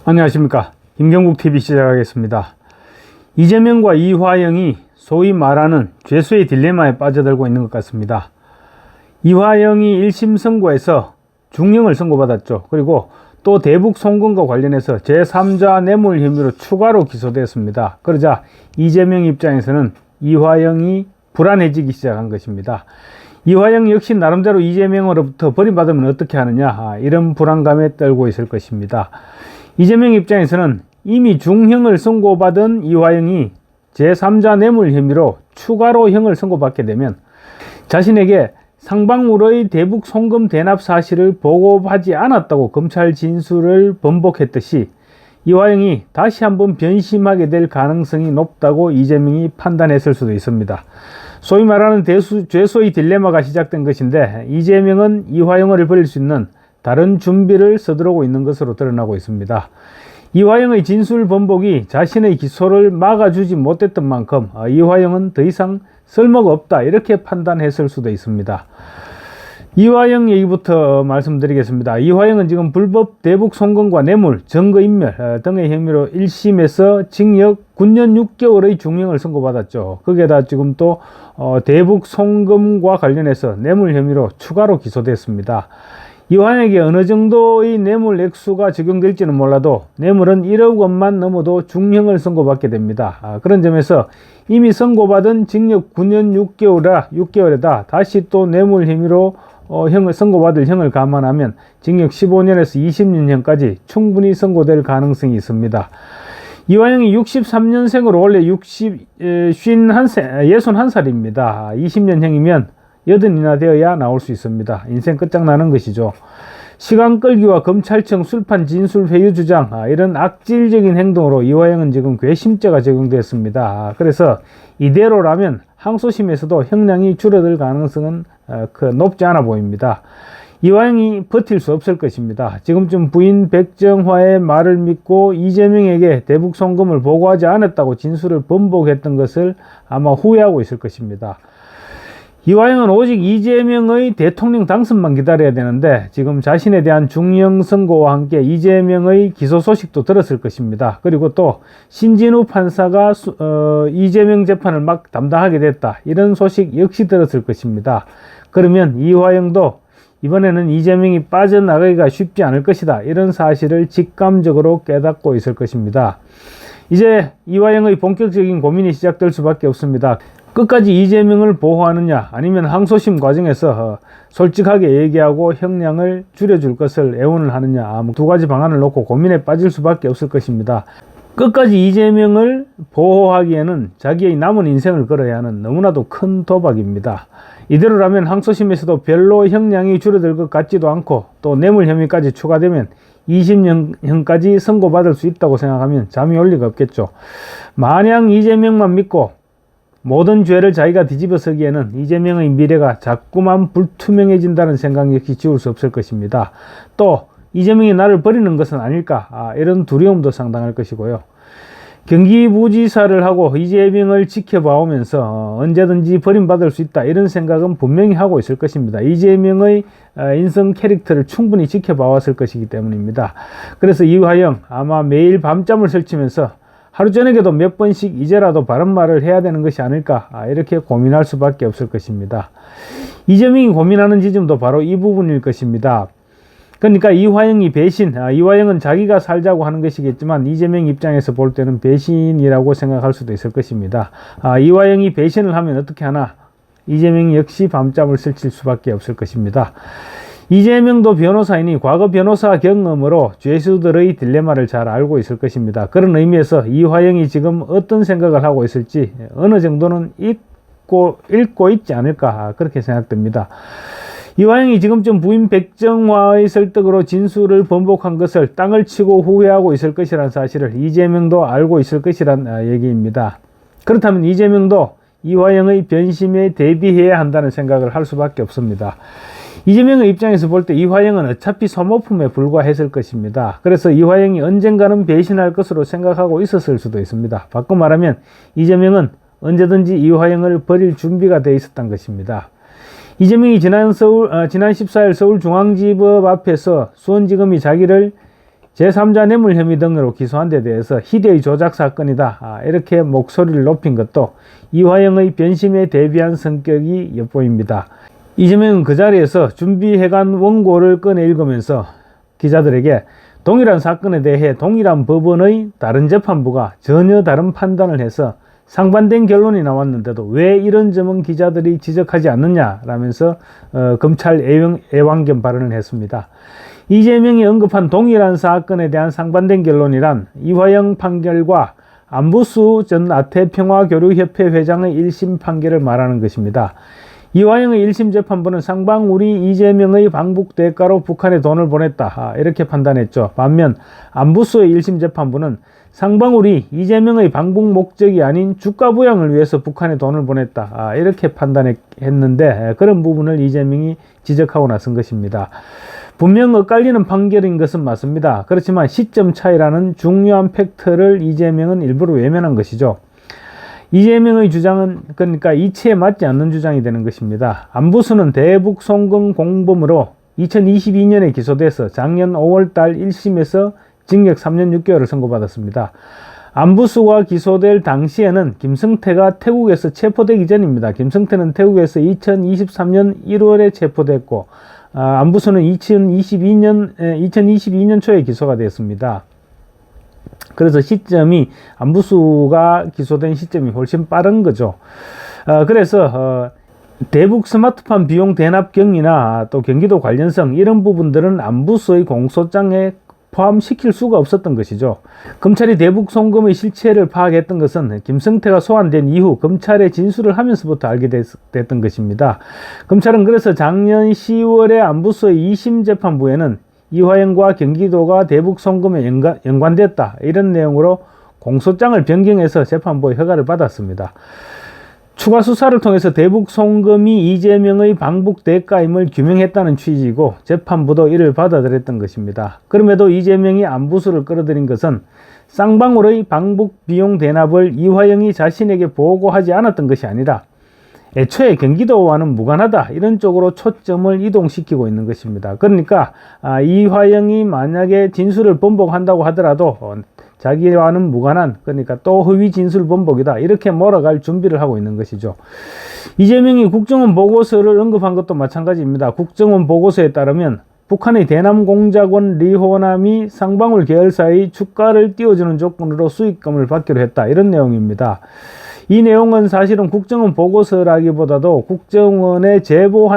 안녕하십니까. 김경국TV 시작하겠습니다. 이재명과 이화영이 소위 말하는 죄수의 딜레마에 빠져들고 있는 것 같습니다. 이화영이 1심 선고에서 중형을 선고받았죠. 그리고 또 대북 송금과 관련해서 제3자 뇌물 혐의로 추가로 기소되었습니다. 그러자 이재명 입장에서는 이화영이 불안해지기 시작한 것입니다. 이화영 역시 나름대로 이재명으로부터 버림받으면 어떻게 하느냐, 이런 불안감에 떨고 있을 것입니다. 이재명 입장에서는 이미 중형을 선고받은 이화영이 제3자 뇌물 혐의로 추가로 형을 선고받게 되면 자신에게 상방울의 대북 송금 대납 사실을 보고하지 않았다고 검찰 진술을 번복했듯이 이화영이 다시 한번 변심하게 될 가능성이 높다고 이재명이 판단했을 수도 있습니다. 소위 말하는 죄수의 딜레마가 시작된 것인데, 이재명은 이화영을 버릴 수 있는 다른 준비를 서두르고 있는 것으로 드러나고 있습니다. 이화영의 진술 번복이 자신의 기소를 막아주지 못했던 만큼 이화영은 더 이상 쓸모가 없다, 이렇게 판단했을 수도 있습니다. 이화영 얘기부터 말씀드리겠습니다. 이화영은 지금 불법 대북 송금과 뇌물, 증거인멸 등의 혐의로 1심에서 징역 9년 6개월의 중형을 선고받았죠. 거기에다 지금 또 대북 송금과 관련해서 뇌물 혐의로 추가로 기소됐습니다. 이화영에게 어느 정도의 뇌물 액수가 적용될지는 몰라도 뇌물은 1억 원만 넘어도 중형을 선고받게 됩니다. 그런 점에서 이미 선고받은 징역 9년 6개월에다 다시 또 뇌물 혐의로 선고받을 형을 감안하면 징역 15년에서 20년형까지 충분히 선고될 가능성이 있습니다. 이화영이 63년생으로 원래 61살입니다. 20년형이면 80이나 되어야 나올 수 있습니다. 인생 끝장나는 것이죠. 시간 끌기와 검찰청 술판 진술 회유 주장, 이런 악질적인 행동으로 이화영은 지금 괘씸죄가 적용됐습니다. 그래서 이대로라면 항소심에서도 형량이 줄어들 가능성은 높지 않아 보입니다. 이화영이 버틸 수 없을 것입니다. 지금쯤 부인 백정화의 말을 믿고 이재명에게 대북 송금을 보고하지 않았다고 진술을 번복했던 것을 아마 후회하고 있을 것입니다. 이화영은 오직 이재명의 대통령 당선만 기다려야 되는데, 지금 자신에 대한 중형 선고와 함께 이재명의 기소 소식도 들었을 것입니다. 그리고 또 신진우 판사가 이재명 재판을 막 담당하게 됐다, 이런 소식 역시 들었을 것입니다. 그러면 이화영도 이번에는 이재명이 빠져나가기가 쉽지 않을 것이다, 이런 사실을 직감적으로 깨닫고 있을 것입니다. 이제 이화영의 본격적인 고민이 시작될 수밖에 없습니다. 끝까지 이재명을 보호하느냐, 아니면 항소심 과정에서 솔직하게 얘기하고 형량을 줄여줄 것을 애원을 하느냐, 두 가지 방안을 놓고 고민에 빠질 수밖에 없을 것입니다. 끝까지 이재명을 보호하기에는 자기의 남은 인생을 걸어야 하는 너무나도 큰 도박입니다. 이대로라면 항소심에서도 별로 형량이 줄어들 것 같지도 않고, 또 뇌물 혐의까지 추가되면 20년형까지 선고받을 수 있다고 생각하면 잠이 올 리가 없겠죠. 마냥 이재명만 믿고 모든 죄를 자기가 뒤집어쓰기에는 이재명의 미래가 자꾸만 불투명해진다는 생각 역시 지울 수 없을 것입니다. 또 이재명이 나를 버리는 것은 아닐까, 이런 두려움도 상당할 것이고요. 경기부지사를 하고 이재명을 지켜봐오면서 언제든지 버림받을 수 있다, 이런 생각은 분명히 하고 있을 것입니다. 이재명의 인성 캐릭터를 충분히 지켜봐왔을 것이기 때문입니다. 그래서 이화영 아마 매일 밤잠을 설치면서 하루 저녁에도 몇 번씩 이제라도 바른 말을 해야 되는 것이 아닐까, 이렇게 고민할 수밖에 없을 것입니다. 이재명이 고민하는 지점도 바로 이 부분일 것입니다. 그러니까 이화영이 배신, 이화영은 자기가 살자고 하는 것이겠지만 이재명 입장에서 볼 때는 배신이라고 생각할 수도 있을 것입니다. 이화영이 배신을 하면 어떻게 하나, 이재명 역시 밤잠을 설칠 수밖에 없을 것입니다. 이재명도 변호사이니 과거 변호사 경험으로 죄수들의 딜레마를 잘 알고 있을 것입니다. 그런 의미에서 이화영이 지금 어떤 생각을 하고 있을지 어느 정도는 읽고 있지 않을까, 그렇게 생각됩니다. 이화영이 지금쯤 부인 백정화의 설득으로 진술을 번복한 것을 땅을 치고 후회하고 있을 것이라는 사실을 이재명도 알고 있을 것이란 얘기입니다. 그렇다면 이재명도 이화영의 변심에 대비해야 한다는 생각을 할 수밖에 없습니다. 이재명의 입장에서 볼 때 이화영은 어차피 소모품에 불과했을 것입니다. 그래서 이화영이 언젠가는 배신할 것으로 생각하고 있었을 수도 있습니다. 바꿔 말하면 이재명은 언제든지 이화영을 버릴 준비가 되어 있었던 것입니다. 이재명이 지난 14일 서울중앙지법 앞에서 수원지검이 자기를 제3자 뇌물 혐의 등으로 기소한 데 대해서 희대의 조작 사건이다. 이렇게 목소리를 높인 것도 이화영의 변심에 대비한 성격이 엿보입니다. 이재명은 그 자리에서 준비해간 원고를 꺼내 읽으면서 기자들에게 동일한 사건에 대해 동일한 법원의 다른 재판부가 전혀 다른 판단을 해서 상반된 결론이 나왔는데도 왜 이런 점은 기자들이 지적하지 않느냐라면서 검찰 애완견 발언을 했습니다. 이재명이 언급한 동일한 사건에 대한 상반된 결론이란 이화영 판결과 안부수 전 아태평화교류협회 회장의 1심 판결을 말하는 것입니다. 이화영의 1심 재판부는 쌍방울이 이재명의 방북 대가로 북한에 돈을 보냈다. 이렇게 판단했죠. 반면 안부수의 1심 재판부는 쌍방울이 이재명의 방북 목적이 아닌 주가 부양을 위해서 북한에 돈을 보냈다. 이렇게 판단했는데 그런 부분을 이재명이 지적하고 나선 것입니다. 분명 엇갈리는 판결인 것은 맞습니다. 그렇지만 시점 차이라는 중요한 팩트를 이재명은 일부러 외면한 것이죠. 이재명의 주장은 그러니까 이치에 맞지 않는 주장이 되는 것입니다. 안부수는 대북 송금 공범으로 2022년에 기소돼서 작년 5월달 1심에서 징역 3년 6개월을 선고받았습니다. 안부수가 기소될 당시에는 김성태가 태국에서 체포되기 전입니다. 김성태는 태국에서 2023년 1월에 체포됐고 안부수는 2022년 초에 기소가 되었습니다. 그래서 시점이 안부수가 기소된 시점이 훨씬 빠른 거죠. 그래서 대북 스마트폰 비용 대납 경위나 또 경기도 관련성 이런 부분들은 안부수의 공소장에 포함시킬 수가 없었던 것이죠. 검찰이 대북 송금의 실체를 파악했던 것은 김성태가 소환된 이후 검찰에 진술을 하면서부터 알게 됐던 것입니다. 검찰은 그래서 작년 10월에 안부수의 2심 재판부에는 이화영과 경기도가 대북 송금에 연관됐다 이런 내용으로 공소장을 변경해서 재판부의 허가를 받았습니다. 추가 수사를 통해서 대북 송금이 이재명의 방북 대가임을 규명했다는 취지이고 재판부도 이를 받아들였던 것입니다. 그럼에도 이재명이 안부수를 끌어들인 것은 쌍방울의 방북 비용 대납을 이화영이 자신에게 보고하지 않았던 것이 아니라 애초에 경기도와는 무관하다 이런 쪽으로 초점을 이동시키고 있는 것입니다. 그러니까 이화영이 만약에 진술을 번복한다고 하더라도 자기와는 무관한 그러니까 또 허위 진술 번복이다 이렇게 몰아갈 준비를 하고 있는 것이죠. 이재명이 국정원 보고서를 언급한 것도 마찬가지입니다. 국정원 보고서에 따르면 북한의 대남공작원 리호남이 쌍방울 계열사의 주가를 띄워주는 조건으로 수익금을 받기로 했다 이런 내용입니다. 이 내용은 사실은 국정원 보고서라기보다도 국정원에 제보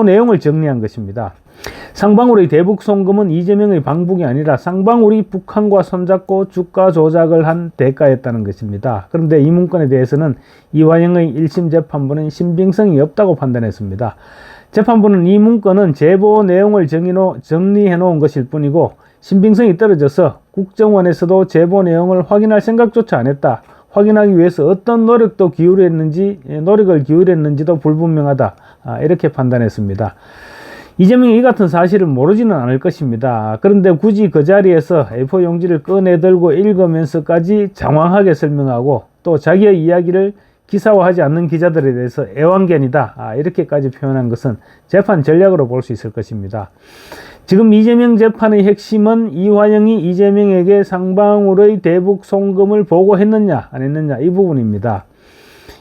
내용을 정리한 것입니다. 쌍방울의 대북 송금은 이재명의 방북이 아니라 쌍방울이 북한과 손잡고 주가 조작을 한 대가였다는 것입니다. 그런데 이 문건에 대해서는 이화영의 1심 재판부는 신빙성이 없다고 판단했습니다. 재판부는 이 문건은 제보 내용을 정리해 놓은 것일 뿐이고 신빙성이 떨어져서 국정원에서도 제보 내용을 확인할 생각조차 안 했다. 확인하기 위해서 어떤 노력을 기울였는지도 불분명하다. 이렇게 판단했습니다. 이재명이 이 같은 사실을 모르지는 않을 것입니다. 그런데 굳이 그 자리에서 A4 용지를 꺼내 들고 읽으면서까지 장황하게 설명하고 또 자기의 이야기를 기사화하지 않는 기자들에 대해서 애완견이다. 이렇게까지 표현한 것은 재판 전략으로 볼 수 있을 것입니다. 지금 이재명 재판의 핵심은 이화영이 이재명에게 쌍방울의 대북 송금을 보고했느냐 안 했느냐 이 부분입니다.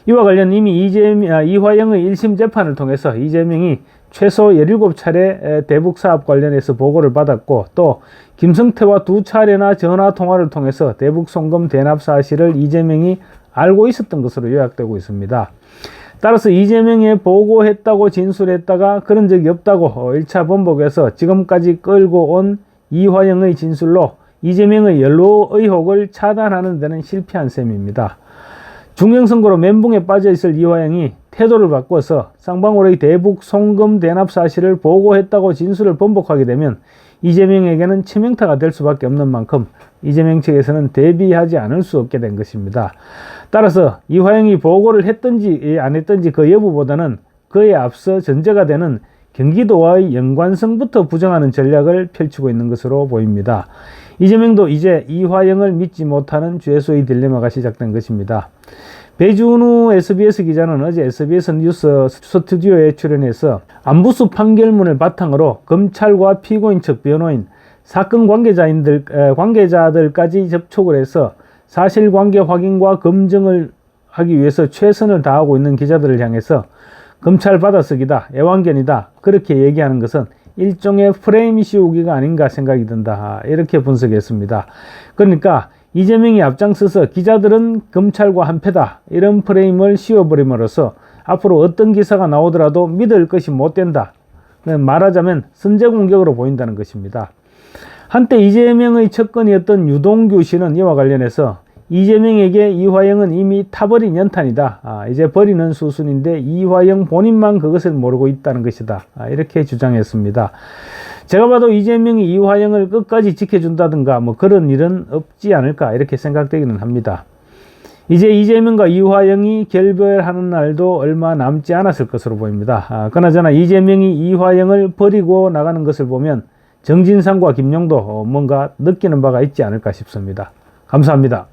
이와 관련 이미 이화영의 1심 재판을 통해서 이재명이 최소 17차례 대북 사업 관련해서 보고를 받았고 또 김성태와 2차례나 전화 통화를 통해서 대북 송금 대납 사실을 이재명이 알고 있었던 것으로 요약되고 있습니다. 따라서 이재명이 보고했다고 진술했다가 그런 적이 없다고 1차 번복에서 지금까지 끌고 온 이화영의 진술로 이재명의 연루 의혹을 차단하는 데는 실패한 셈입니다. 중형선고로 멘붕에 빠져있을 이화영이 태도를 바꿔서 쌍방울의 대북 송금 대납 사실을 보고했다고 진술을 번복하게 되면 이재명에게는 치명타가 될 수밖에 없는 만큼 이재명 측에서는 대비하지 않을 수 없게 된 것입니다. 따라서 이화영이 보고를 했든지 안 했든지 그 여부보다는 그에 앞서 전제가 되는 경기도와의 연관성부터 부정하는 전략을 펼치고 있는 것으로 보입니다. 이재명도 이제 이화영을 믿지 못하는 죄수의 딜레마가 시작된 것입니다. 배준우 SBS 기자는 어제 SBS 뉴스 스튜디오에 출연해서 안부수 판결문을 바탕으로 검찰과 피고인 측 변호인, 사건 관계자들까지 접촉을 해서 사실관계 확인과 검증을 하기 위해서 최선을 다하고 있는 기자들을 향해서 검찰 받아쓰기다, 애완견이다 그렇게 얘기하는 것은 일종의 프레임 씌우기가 아닌가 생각이 든다. 이렇게 분석했습니다. 그러니까 이재명이 앞장서서 기자들은 검찰과 한패다 이런 프레임을 씌워버림으로써 앞으로 어떤 기사가 나오더라도 믿을 것이 못 된다. 말하자면 선제 공격으로 보인다는 것입니다. 한때 이재명의 척건이었던 유동규 씨는 이와 관련해서 이재명에게 이화영은 이미 타버린 연탄이다. 이제 버리는 수순인데 이화영 본인만 그것을 모르고 있다는 것이다. 이렇게 주장했습니다. 제가 봐도 이재명이 이화영을 끝까지 지켜준다든가 뭐 그런 일은 없지 않을까 이렇게 생각되기는 합니다. 이제 이재명과 이화영이 결별하는 날도 얼마 남지 않았을 것으로 보입니다. 그나저나 이재명이 이화영을 버리고 나가는 것을 보면 정진상과 김용도 뭔가 느끼는 바가 있지 않을까 싶습니다. 감사합니다.